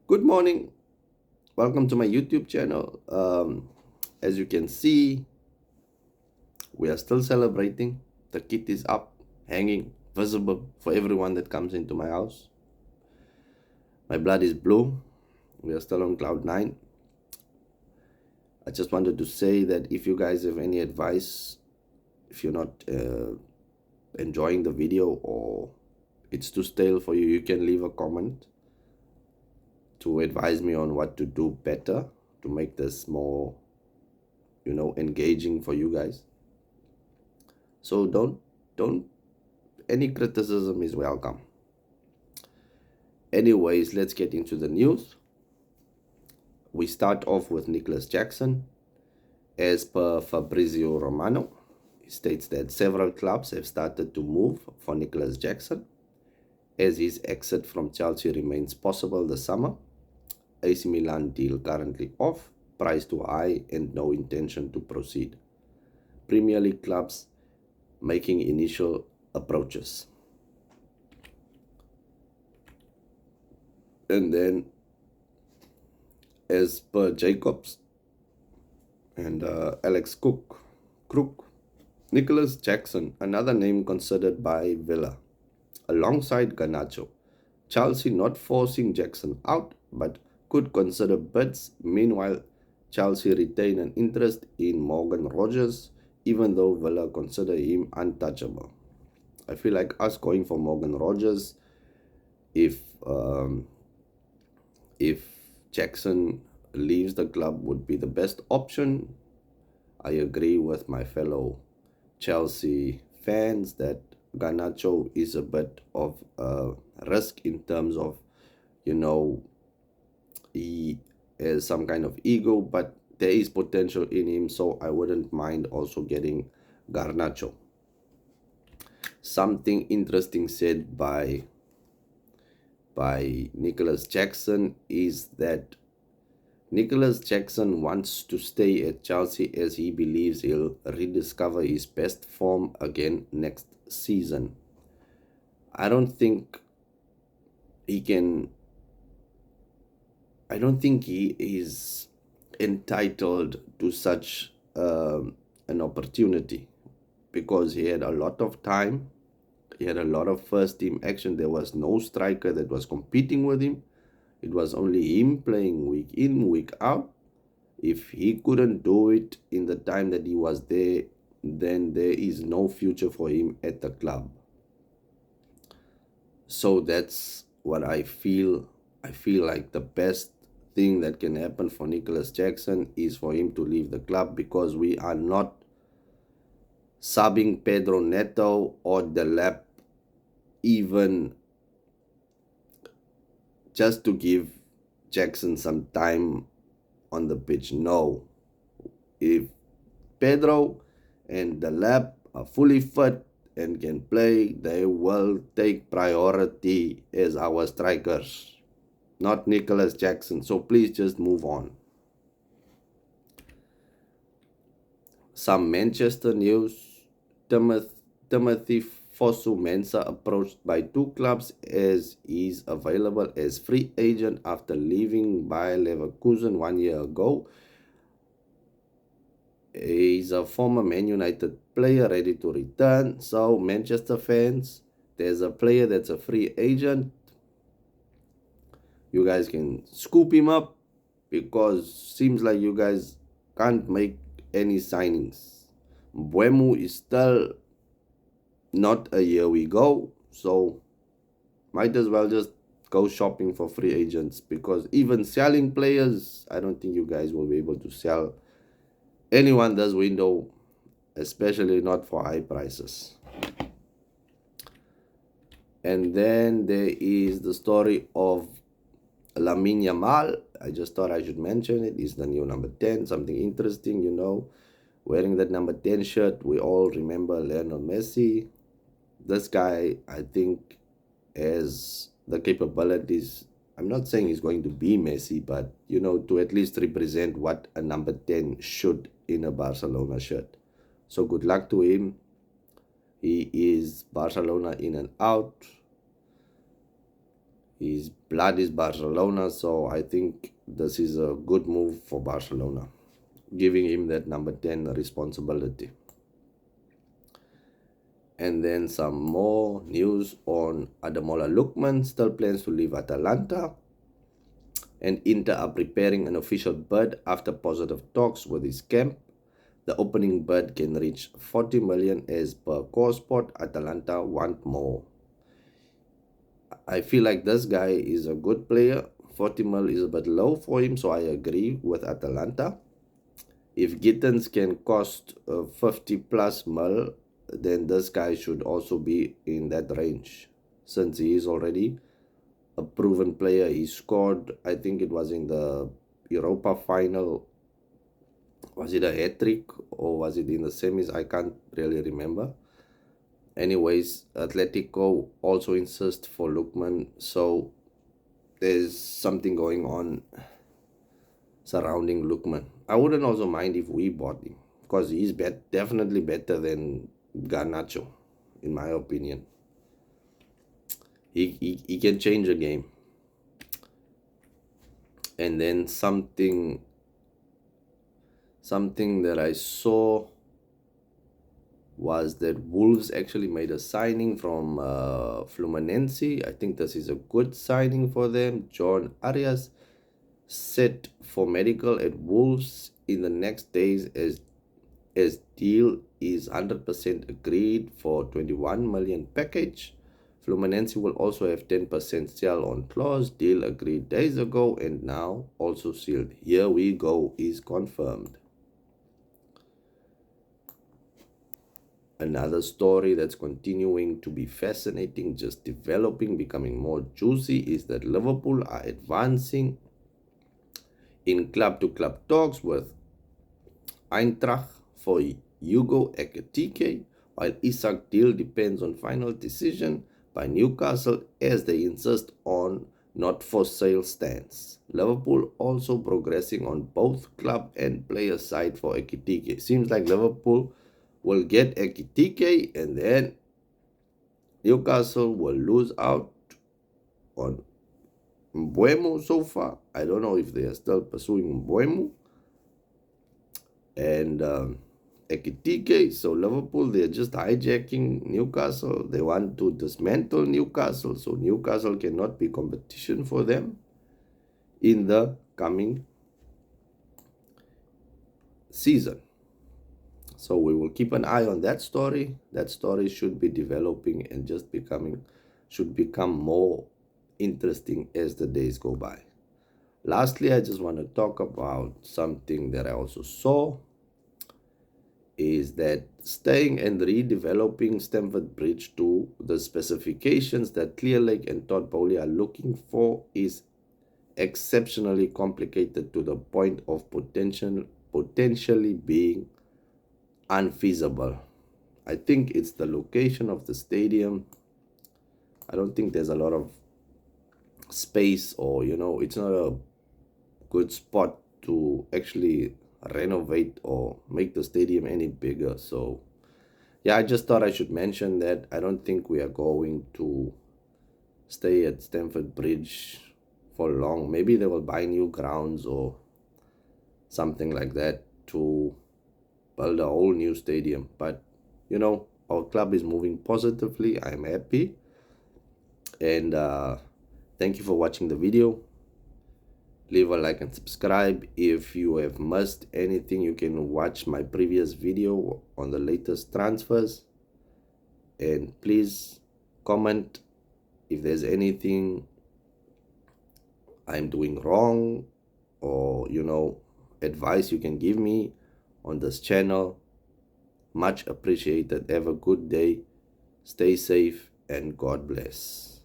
Good morning. Welcome to my YouTube channel. As you can see, we are still celebrating. The kit is up, hanging, visible for everyone that comes into my house. My blood is blue. We are still on cloud nine. I just wanted to say that if you guys have any advice, if you're not enjoying the video or it's too stale for you, you can leave a comment to advise me on what to do better to make this more, engaging for you guys. So don't any criticism is welcome. Anyways, let's get into the news. We start off with Nicholas Jackson. As per Fabrizio Romano, he states that several clubs have started to move for Nicholas Jackson as his exit from Chelsea remains possible this summer. AC Milan deal currently off, price too high and no intention to proceed. Premier League clubs making initial approaches. And then, as per Jacobs and Alex Crook, Nicholas Jackson, another name considered by Villa, alongside Garnacho. Chelsea not forcing Jackson out, but could consider bids. Meanwhile, Chelsea retain an interest in Morgan Rogers, even though Villa consider him untouchable. I feel like us going for Morgan Rogers, if Jackson leaves the club, would be the best option. I agree with my fellow Chelsea fans that Garnacho is a bit of a risk in terms of, he has some kind of ego, but there is potential in him, so I wouldn't mind also getting Garnacho. Something interesting said by Nicholas Jackson is that Nicholas Jackson wants to stay at Chelsea as he believes he'll rediscover his best form again next season. I don't think he is entitled to such an opportunity because he had a lot of time. He had a lot of first team action. There was no striker that was competing with him. It was only him playing week in, week out. If he couldn't do it in the time that he was there, then there is no future for him at the club. So that's what I feel. I feel like the best thing that can happen for Nicholas Jackson is for him to leave the club, because we are not subbing Pedro Neto or Delap even just to give Jackson some time on the pitch. No. If Pedro and Delap are fully fit and can play, they will take priority as our strikers, not Nicholas Jackson. So please just move on. Some Manchester news. Timothy Fosu-Mensah approached by two clubs as he's available as free agent after leaving Bayer Leverkusen 1 year ago. He's a former Man United player ready to return. So Manchester fans, there's a player that's a free agent. You guys can scoop him up, because seems like you guys can't make any signings. Buemu is still not a year we go, so might as well just go shopping for free agents, because even selling players, I don't think you guys will be able to sell anyone this window, especially not for high prices. And then there is the story of Lamine Yamal. I just thought I should mention it. It's the new number 10, something interesting, wearing that number 10 shirt. We all remember Lionel Messi. This guy, I think, has the capabilities. I'm not saying he's going to be Messi, but, to at least represent what a number 10 should in a Barcelona shirt. So good luck to him. He is Barcelona in and out. His blood is Barcelona, so I think this is a good move for Barcelona, giving him that number 10 responsibility. And then some more news on Ademola Lookman, still plans to leave Atalanta. And Inter are preparing an official bid after positive talks with his camp. The opening bid can reach 40 million as per core sport. Atalanta want more. I feel like this guy is a good player. 40 mil is a bit low for him, so I agree with Atalanta. If Gittins can cost 50 plus mil, then this guy should also be in that range, since he is already a proven player. He scored, I think it was in the Europa final. Was it a hat-trick or was it in the semis? I can't really remember. Anyways, Atletico also insist for Lookman, so there's something going on surrounding Lookman. I wouldn't also mind if we bought him, because he's definitely better than Garnacho, in my opinion. He can change a game. And then something that I saw was that Wolves actually made a signing from Fluminense. I think this is a good signing for them. John Arias set for medical at Wolves in the next days as deal is 100% agreed for 21 million package. Fluminense will also have 10% sell on clause. Deal agreed days ago and now also sealed. Here we go, is confirmed. Another story that's continuing to be fascinating, just developing, becoming more juicy, is that Liverpool are advancing in club-to-club talks with Eintracht for Hugo Ekitike, while Isak deal depends on final decision by Newcastle as they insist on not for sale stance. Liverpool also progressing on both club and player side for Ekitike. Seems like Liverpool will get Ekitike and then Newcastle will lose out on Mbeumo so far. I don't know if they are still pursuing Mbeumo and Ekitike. So Liverpool, they're just hijacking Newcastle. They want to dismantle Newcastle, so Newcastle cannot be competition for them in the coming season. So we will keep an eye on that story. That story should be developing and should become more interesting as the days go by. Lastly, I just want to talk about something that I also saw, is that staying and redeveloping Stamford Bridge to the specifications that Clearlake and Todd Bowley are looking for is exceptionally complicated to the point of potentially being unfeasible. I think it's the location of the stadium. I don't think there's a lot of space, or it's not a good spot to actually renovate or make the stadium any bigger. So yeah, I just thought I should mention that. I don't think we are going to stay at Stamford Bridge for long. Maybe they will buy new grounds or something like that to build a whole new stadium. But our club is moving positively. I'm happy, and thank you for watching the video. Leave a like and subscribe. If you have missed anything, you can watch my previous video on the latest transfers, and please comment if there's anything I'm doing wrong, or advice you can give me on this channel. Much appreciated. Have a good day, stay safe, and God bless.